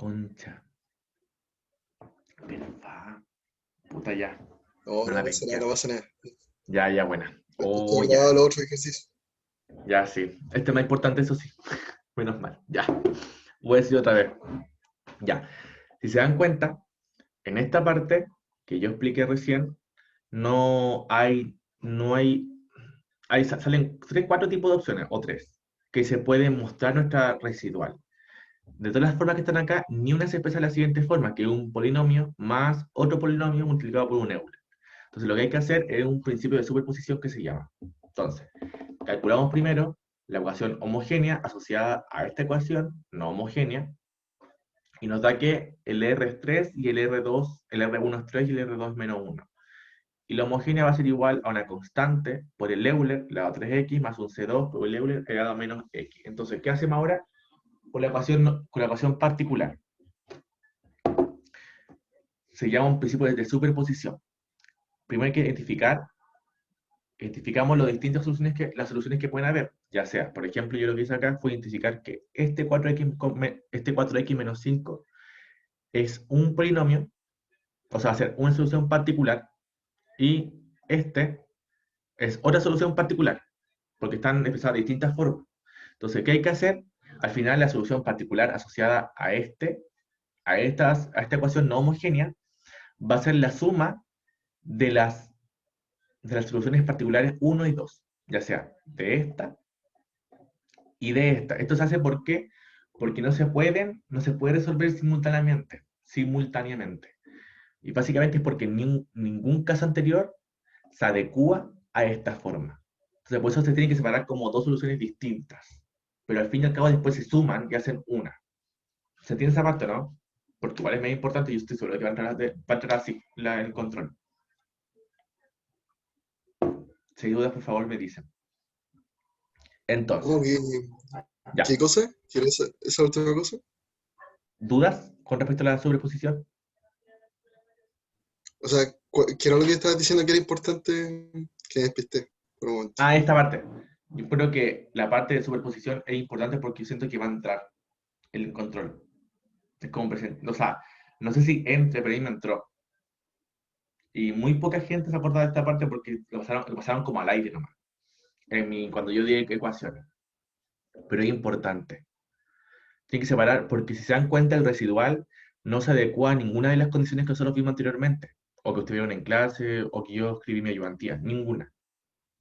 Concha. Perfecto. Puta ya. No, No no la pasa nada, pesqué. no pasa nada. Ya, ya, buena. Está Oh, ya. grabado los otros ejercicios. Ya, sí. Este es más importante, eso sí. Menos mal. Ya. Voy a decir otra vez. Ya. Si se dan cuenta, en esta parte que yo expliqué recién, salen cuatro tipos de opciones, o tres, que se pueden mostrar nuestra residual. De todas las formas que están acá, ni una se expresa de la siguiente forma, que es un polinomio más otro polinomio multiplicado por un Euler. Entonces lo que hay que hacer es un principio de superposición que se llama. Entonces, calculamos primero la ecuación homogénea asociada a esta ecuación no homogénea, y nos da que el R es 3 y el R1 es 3 y el R2 es menos 1. Y la homogénea va a ser igual a una constante por el Euler elevado a 3x más un C2 por el Euler elevado a menos x. Entonces, ¿qué hacemos ahora con la ecuación particular? Se llama un principio de superposición. Primero hay que identificamos las soluciones que pueden haber. Ya sea, por ejemplo, yo lo que hice acá fue identificar que este 4x menos 5 es un polinomio, o sea, va a ser una solución particular, y este es otra solución particular, porque están expresadas de distintas formas. Entonces, ¿qué hay que hacer? Al final, la solución particular asociada a esta ecuación no homogénea va a ser la suma de las soluciones particulares uno y 2, ya sea de esta y de esta. Esto se hace porque no se puede resolver simultáneamente. Y básicamente es porque ningún caso anterior se adecua a esta forma. Entonces, por eso se tienen que separar como dos soluciones distintas. Pero al fin y al cabo después se suman y hacen una. ¿Se entiende esa parte, no? Porque igual es muy importante y yo estoy seguro que va a entrar así el control. Si hay dudas, por favor, me dicen. ¿Cómo Entonces, que, qué ya. cosa? ¿Quieres esa última cosa? ¿Dudas con respecto a la sobreposición? O sea, ¿qué era lo que estabas diciendo que era importante? Que me despisté por un momento. Esta parte. Yo creo que la parte de superposición es importante porque yo siento que va a entrar el control. Es como presente. O sea, no sé si entre, pero ahí me entró. Y muy poca gente se acuerda de esta parte porque lo pasaron como al aire nomás. Cuando yo di ecuaciones. Pero es importante. Tiene que separar porque si se dan cuenta, el residual no se adecua a ninguna de las condiciones que nosotros vimos anteriormente. O que estuvieron en clase, o que yo escribí mi ayudantía. Ninguna.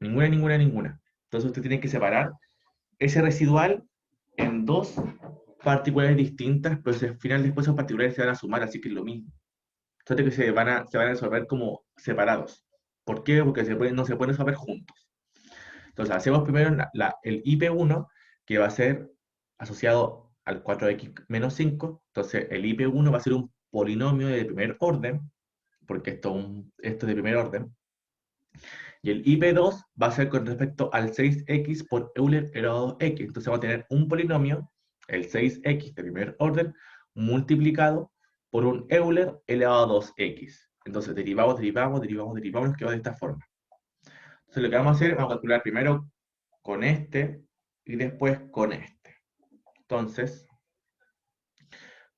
Ninguna, ninguna, ninguna. Entonces usted tiene que separar ese residual en dos particulares distintas, pero al final después esos particulares se van a sumar, así que es lo mismo. Solo que se van a resolver como separados. ¿Por qué? Porque no se pueden resolver juntos. Entonces hacemos primero el IP1, que va a ser asociado al 4x menos 5. Entonces el IP1 va a ser un polinomio de primer orden, porque esto es de primer orden. Y el IP2 va a ser con respecto al 6x por Euler elevado a 2x. Entonces vamos a tener un polinomio, el 6x de primer orden, multiplicado por un Euler elevado a 2x. Entonces derivamos, derivamos, derivamos, derivamos, nos queda de esta forma. Entonces lo que vamos a hacer, vamos a calcular primero con este y después con este. Entonces,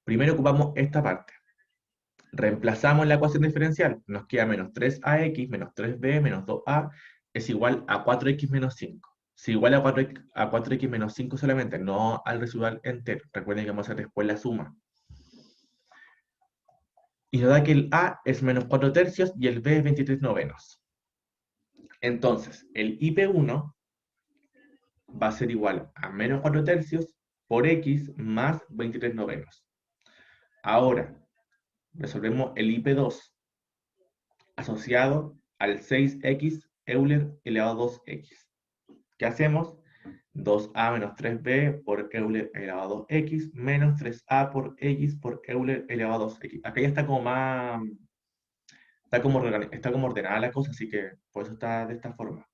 primero ocupamos esta parte. Reemplazamos la ecuación diferencial. Nos queda menos 3ax menos 3b menos 2a es igual a 4x menos 5. Si igual a 4x menos 5 solamente, no al residual entero. Recuerden que vamos a hacer después la suma. Y nos da que el a es menos 4 tercios y el b es 23 novenos. Entonces, el IP1 va a ser igual a menos 4 tercios por x más 23 novenos. Ahora, resolvemos el IP2 asociado al 6x Euler elevado a 2x. ¿Qué hacemos? 2a menos 3b por Euler elevado a 2x menos 3a por x por Euler elevado a 2x. Acá ya está como más, está como ordenada la cosa, así que por eso está de esta forma.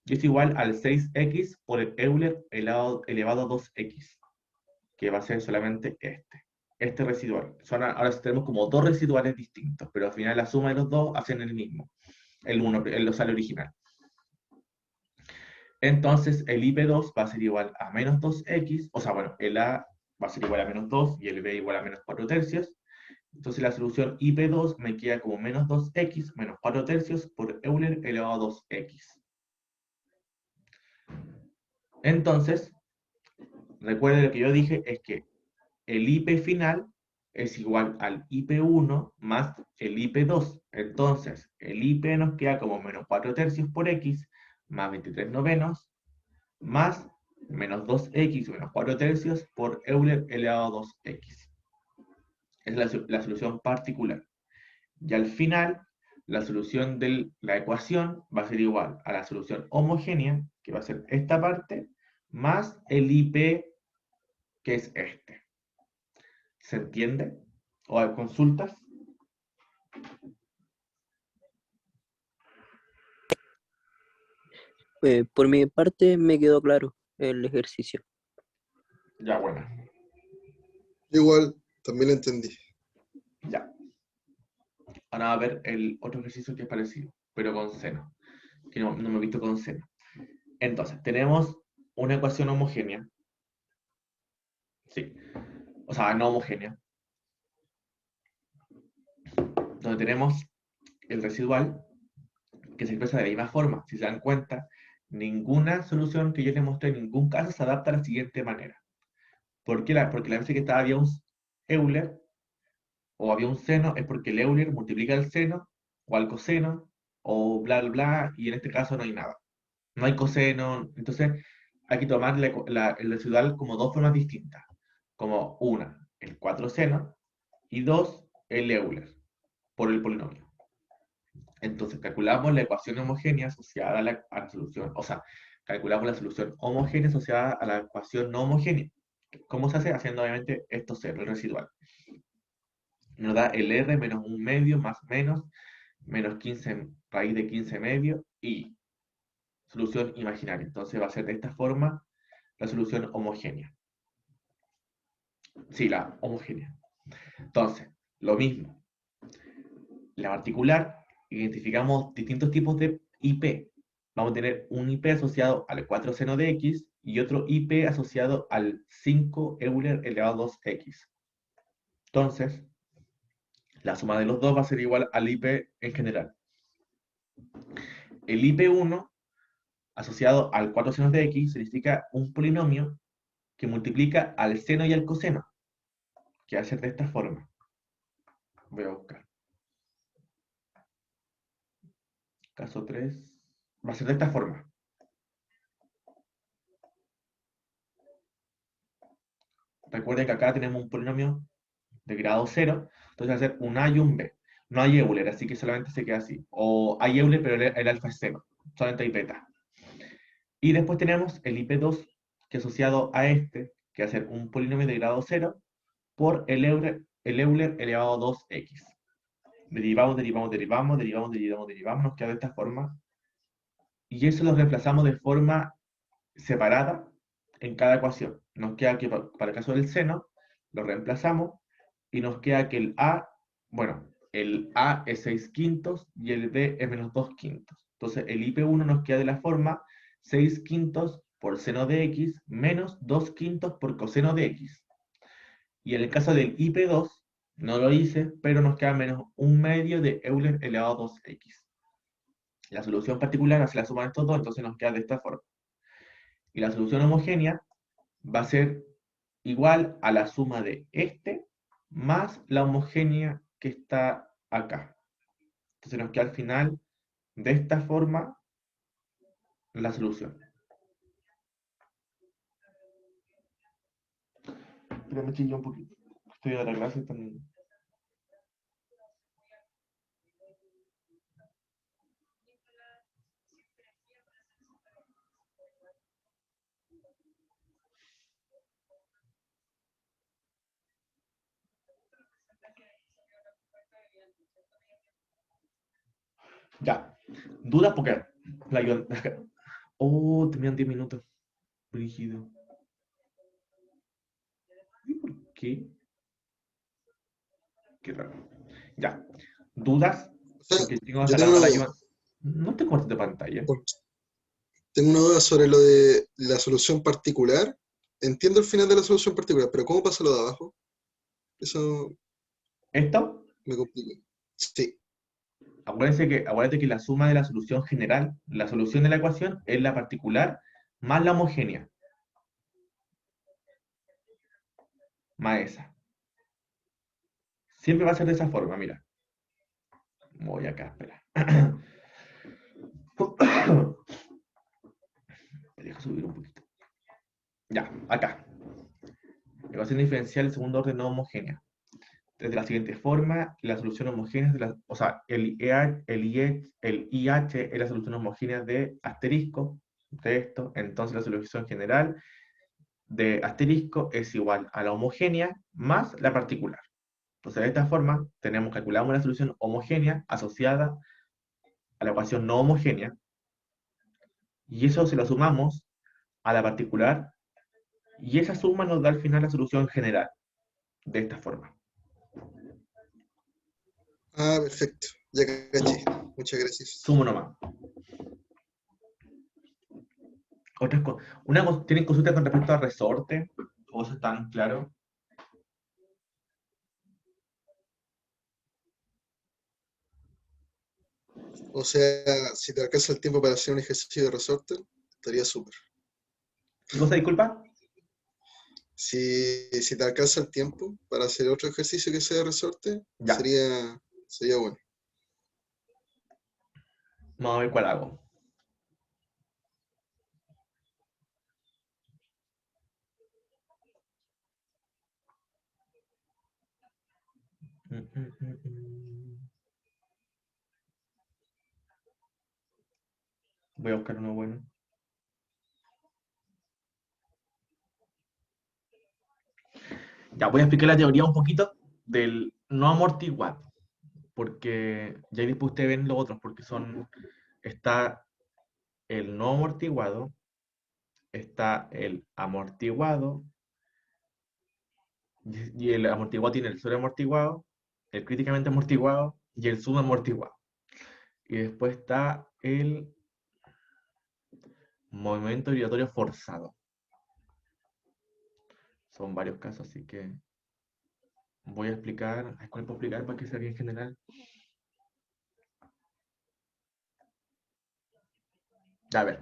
Y es igual al 6x por el Euler elevado a 2x, que va a ser solamente este residual. Ahora tenemos como dos residuales distintos, pero al final la suma de los dos hacen el mismo, el original. Entonces el IP2 va a ser igual a menos 2x, o sea, bueno, el A va a ser igual a menos 2 y el b igual a menos 4 tercios. Entonces la solución IP2 me queda como menos 2x menos 4 tercios por Euler elevado a 2x. Entonces, recuerden lo que yo dije es que el IP final es igual al IP1 más el IP2. Entonces, el IP nos queda como menos 4 tercios por x más 23 novenos más menos 2x menos 4 tercios por Euler elevado a 2x. Es la solución particular. Y al final, la solución de la ecuación va a ser igual a la solución homogénea, que va a ser esta parte, más el IP, que es este. ¿Se entiende? ¿O hay consultas? Por mi parte me quedó claro el ejercicio. Ya, bueno. Igual, también lo entendí. Ya. Ahora va a ver el otro ejercicio que es parecido, pero con seno. Que no me he visto con seno. Entonces, tenemos una ecuación homogénea. Sí. O sea, no homogénea. Donde tenemos el residual que se expresa de la misma forma. Si se dan cuenta, ninguna solución que yo les mostré en ningún caso se adapta a la siguiente manera. ¿Por qué? Porque la vez que estaba había un Euler o había un seno es porque el Euler multiplica el seno o al coseno o bla, bla, bla, y en este caso no hay nada. No hay coseno, entonces hay que tomar el residual como dos formas distintas. Como una, el 4 seno, y dos, el Euler, por el polinomio. Entonces calculamos la ecuación homogénea asociada a la solución, o sea, calculamos la solución homogénea asociada a la ecuación no homogénea. ¿Cómo se hace? Haciendo obviamente esto cero, el residual. Nos da el R menos un medio más menos 15 raíz de 15 medio y solución imaginaria. Entonces va a ser de esta forma la solución homogénea. Sí, la homogénea. Entonces, lo mismo. La particular, identificamos distintos tipos de IP. Vamos a tener un IP asociado al 4 seno de x y otro IP asociado al 5 Euler elevado a 2x. Entonces, la suma de los dos va a ser igual al IP en general. El IP1 asociado al 4 senos de x significa un polinomio que multiplica al seno y al coseno, que va a ser de esta forma. Voy a buscar. Caso 3. Va a ser de esta forma. Recuerden que acá tenemos un polinomio de grado 0, entonces va a ser un A y un B. No hay Euler, así que solamente se queda así. O hay Euler, pero el alfa es 0. Solamente hay beta. Y después tenemos el IP2, que asociado a este, que va a ser un polinomio de grado 0, por el Euler elevado a 2x. Derivamos, derivamos, derivamos, derivamos, derivamos, derivamos, nos queda de esta forma. Y eso lo reemplazamos de forma separada en cada ecuación. Nos queda que para el caso del seno, lo reemplazamos y nos queda que el A, bueno, el A es 6 quintos y el B es menos 2 quintos. Entonces el IP1 nos queda de la forma 6 quintos por seno de x menos 2 quintos por coseno de x. Y en el caso del IP2, no lo hice, pero nos queda menos un medio de Euler elevado a 2x. La solución particular hace la suma de estos dos, entonces nos queda de esta forma. Y la solución homogénea va a ser igual a la suma de este más la homogénea que está acá. Entonces nos queda al final de esta forma la solución. Pero me chilló un poquito. Estoy de la clase también. Ya. ¿Dudas? Porque la ayudan. Oh, tenían 10 minutos. Brígido. ¿Y por qué? Qué raro. Ya. ¿Dudas? O sea, Porque tengo yo acá tengo una la duda. ayuda. No te cortes de pantalla. Porque tengo una duda sobre lo de la solución particular. entiendo el final de la solución particular, pero ¿cómo pasa lo de abajo? Eso Esto, me complica. Sí. acuérdense que la suma de la solución general, la solución de la ecuación, es la particular más la homogénea, más esa. Siempre va a ser de esa forma, mira. Voy acá, espera. Me deja subir un poquito. Ya, acá. Ecuación diferencial de segundo orden no homogénea. De la siguiente forma, la solución homogénea es o sea, el IH es la solución homogénea de asterisco de esto, entonces la solución general de asterisco es igual a la homogénea más la particular. Entonces, de esta forma, calculamos la solución homogénea asociada a la ecuación no homogénea, y eso se lo sumamos a la particular, y esa suma nos da al final la solución general, de esta forma. Ah, perfecto. Ya caché. Muchas gracias. Sumo nomás. ¿Tienen consultas con respecto al resorte? ¿O eso están claro? O sea, si te alcanza el tiempo para hacer un ejercicio de resorte, estaría súper. ¿Qué cosa, disculpa? Si te alcanza el tiempo para hacer otro ejercicio que sea de resorte, Ya, sería bueno. vamos a ver cuál hago. Voy a buscar uno bueno. Ya, voy a explicar la teoría un poquito del no amortiguado, porque ya después ustedes ven los otros, porque está el no amortiguado, está el amortiguado, y el amortiguado tiene el sobreamortiguado, el críticamente amortiguado y el subamortiguado. Y después está el movimiento giratorio forzado. Son varios casos, así que voy a explicar, ¿cuál puedo explicar para que sea bien general? A ver,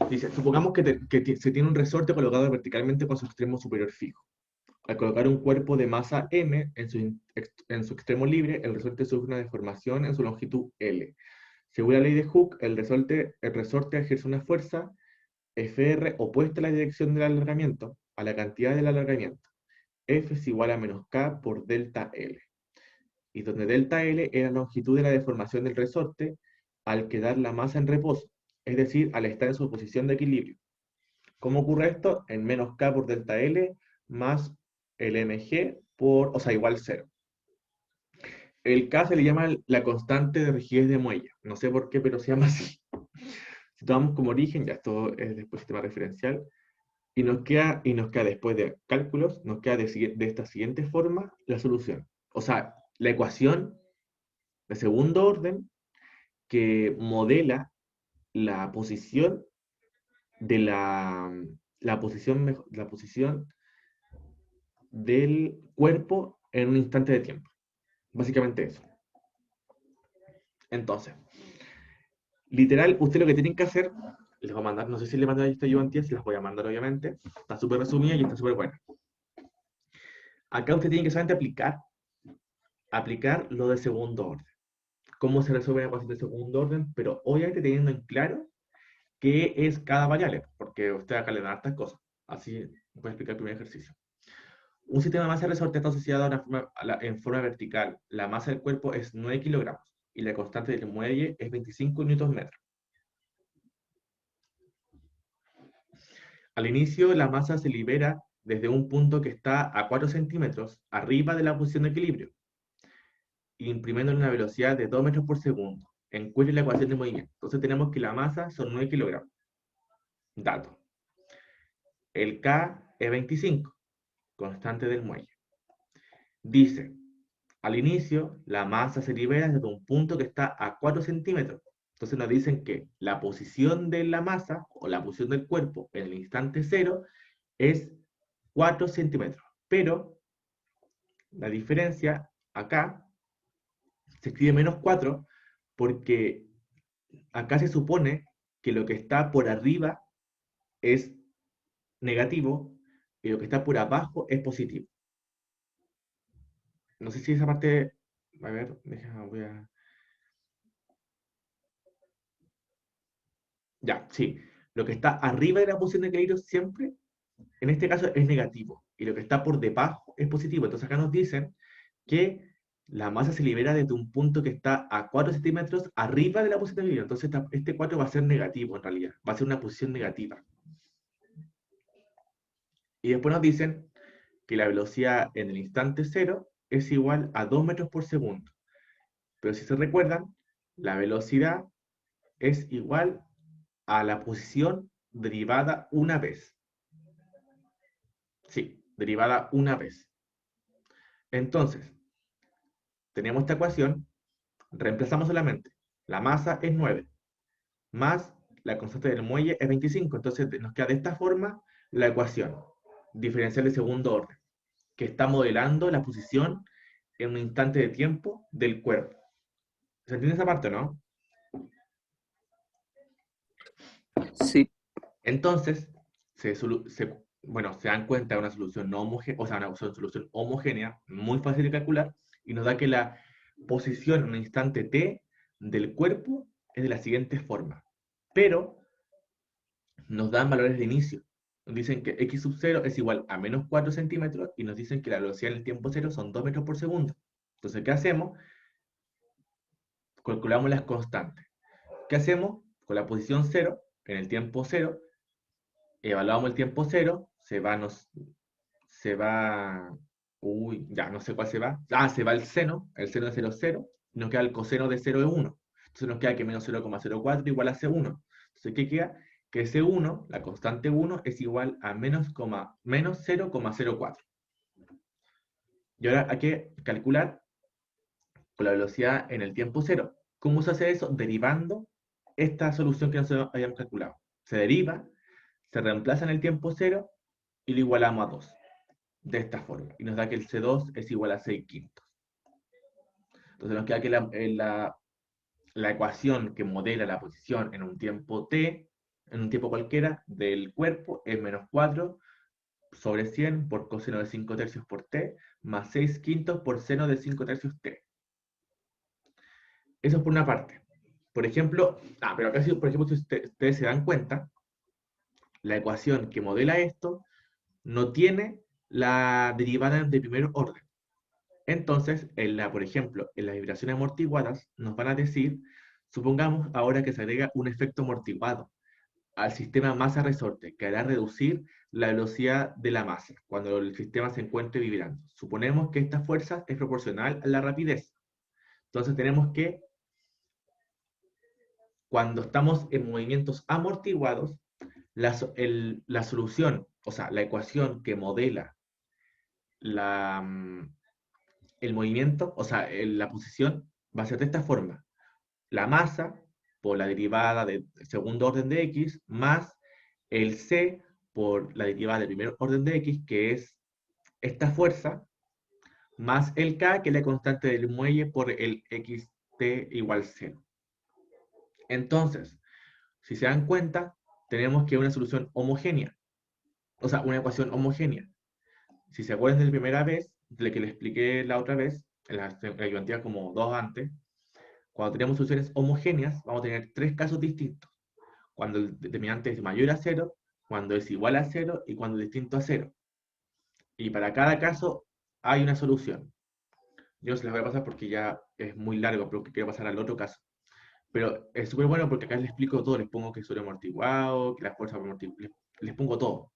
dice, supongamos que se tiene un resorte colocado verticalmente con su extremo superior fijo. Al colocar un cuerpo de masa m en su extremo libre, el resorte sufre una deformación en su longitud L. Según la ley de Hooke, el resorte ejerce una fuerza Fr opuesta a la dirección del alargamiento, a la cantidad del alargamiento. F es igual a menos K por delta L. Y donde delta L es la longitud de la deformación del resorte al quedar la masa en reposo, es decir, al estar en su posición de equilibrio. ¿Cómo ocurre esto? En menos K por delta L más el mg o sea, igual 0. El K se le llama la constante de rigidez de muelle. No sé por qué, pero se llama así. Si tomamos como origen, ya esto es después sistema referencial, y nos queda después de cálculos, nos queda de esta siguiente forma la solución. O sea, la ecuación de segundo orden que modela la posición de la posición del cuerpo en un instante de tiempo. Básicamente eso. Entonces, literal, usted lo que tienen que hacer, les voy a mandar, no sé si le mandé esta yo antes, se las voy a mandar obviamente. Está súper resumida y está súper buena. Acá usted tiene que solamente aplicar lo de segundo orden. Cómo se resuelve la ecuación de segundo orden, pero obviamente teniendo en claro qué es cada variable, porque usted acá le da hartas cosas. Así voy a explicar el primer ejercicio. Un sistema de masa resorte está asociado en forma vertical. La masa del cuerpo es 9 kilogramos y la constante del muelle es 25 Nm. Al inicio, la masa se libera desde un punto que está a 4 centímetros arriba de la posición de equilibrio, imprimiendo una velocidad de 2 metros por segundo. Encuentre la ecuación de movimiento. Entonces tenemos que la masa son 9 kilogramos. Dato. El K es 25, constante del muelle. Dice, al inicio, la masa se libera desde un punto que está a 4 centímetros. Entonces nos dicen que la posición de la masa o la posición del cuerpo en el instante cero es 4 centímetros. Pero la diferencia acá se escribe menos 4 porque acá se supone que lo que está por arriba es negativo y lo que está por abajo es positivo. No sé si esa parte... A ver, voy a... Ya, sí. Lo que está arriba de la posición de equilibrio siempre, en este caso, es negativo. Y lo que está por debajo es positivo. Entonces acá nos dicen que la masa se libera desde un punto que está a 4 centímetros arriba de la posición de equilibrio. Entonces este 4 va a ser negativo en realidad. Va a ser una posición negativa. Y después nos dicen que la velocidad en el instante cero es igual a 2 metros por segundo. Pero si se recuerdan, la velocidad es igual a la posición derivada una vez. Sí, derivada una vez. Entonces, tenemos esta ecuación, reemplazamos solamente. La masa es 9, más la constante del muelle es 25. Entonces nos queda de esta forma la ecuación diferencial de segundo orden, que está modelando la posición en un instante de tiempo del cuerpo. ¿Se entiende esa parte, no? Sí, Entonces, bueno, se dan cuenta de una solución no homogénea, o sea, una solución homogénea, muy fácil de calcular, y nos da que la posición en un instante t del cuerpo es de la siguiente forma. Pero nos dan valores de inicio. Nos dicen que x sub 0 es igual a menos 4 centímetros y nos dicen que la velocidad en el tiempo cero son 2 metros por segundo. Entonces, ¿qué hacemos? Calculamos las constantes. ¿Qué hacemos? Con la posición 0, en el tiempo 0, evaluamos el tiempo 0, uy, ya no sé cuál se va. Ah, se va el seno de 0, 0, y nos queda el coseno de 0 de 1. Entonces nos queda que menos 0,04 igual a C1. Entonces, ¿qué queda? Que C1, la constante 1, es igual a menos 0,04. Y ahora hay que calcular con la velocidad en el tiempo 0. ¿Cómo se hace eso? Derivando esta solución que nosotros habíamos calculado. Se deriva, se reemplaza en el tiempo 0 y lo igualamos a 2. De esta forma. Y nos da que el C2 es igual a 6 quintos. Entonces nos queda que la ecuación que modela la posición en un tiempo t, en un tiempo cualquiera, del cuerpo es menos 4 sobre 100 por coseno de 5 tercios por t, más 6 quintos por seno de 5 tercios t. Eso es por una parte. Por ejemplo, pero acá sí, por ejemplo, si ustedes se dan cuenta, la ecuación que modela esto no tiene la derivada de primer orden. Entonces, por ejemplo, en las vibraciones amortiguadas nos van a decir, supongamos ahora que se agrega un efecto amortiguado al sistema masa-resorte, que hará reducir la velocidad de la masa cuando el sistema se encuentre vibrando. Suponemos que esta fuerza es proporcional a la rapidez. Entonces tenemos que, cuando estamos en movimientos amortiguados, la solución, o sea, la ecuación que modela la, el movimiento, o sea, la posición, va a ser de esta forma. La masa por la derivada del segundo orden de x, más el c por la derivada del primer orden de x, que es esta fuerza, más el k, que es la constante del muelle, por el xt igual 0. Entonces, si se dan cuenta, tenemos que una solución homogénea, o sea, una ecuación homogénea. Si se acuerdan de la primera vez, de que le expliqué la otra vez, en la ayudantía como dos antes, cuando tenemos soluciones homogéneas, vamos a tener tres casos distintos. Cuando el determinante es mayor a 0, cuando es igual a 0 y cuando es distinto a 0. Y para cada caso hay una solución. Yo se las voy a pasar porque ya es muy largo, pero quiero pasar al otro caso. Pero es súper bueno porque acá les explico todo, les pongo que es sobre amortiguado, que la fuerza les pongo todo.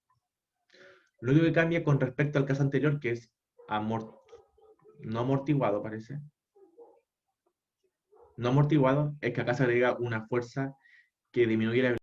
Lo único que cambia con respecto al caso anterior, que es no amortiguado, parece. No amortiguado, es que acá se agrega una fuerza que disminuye la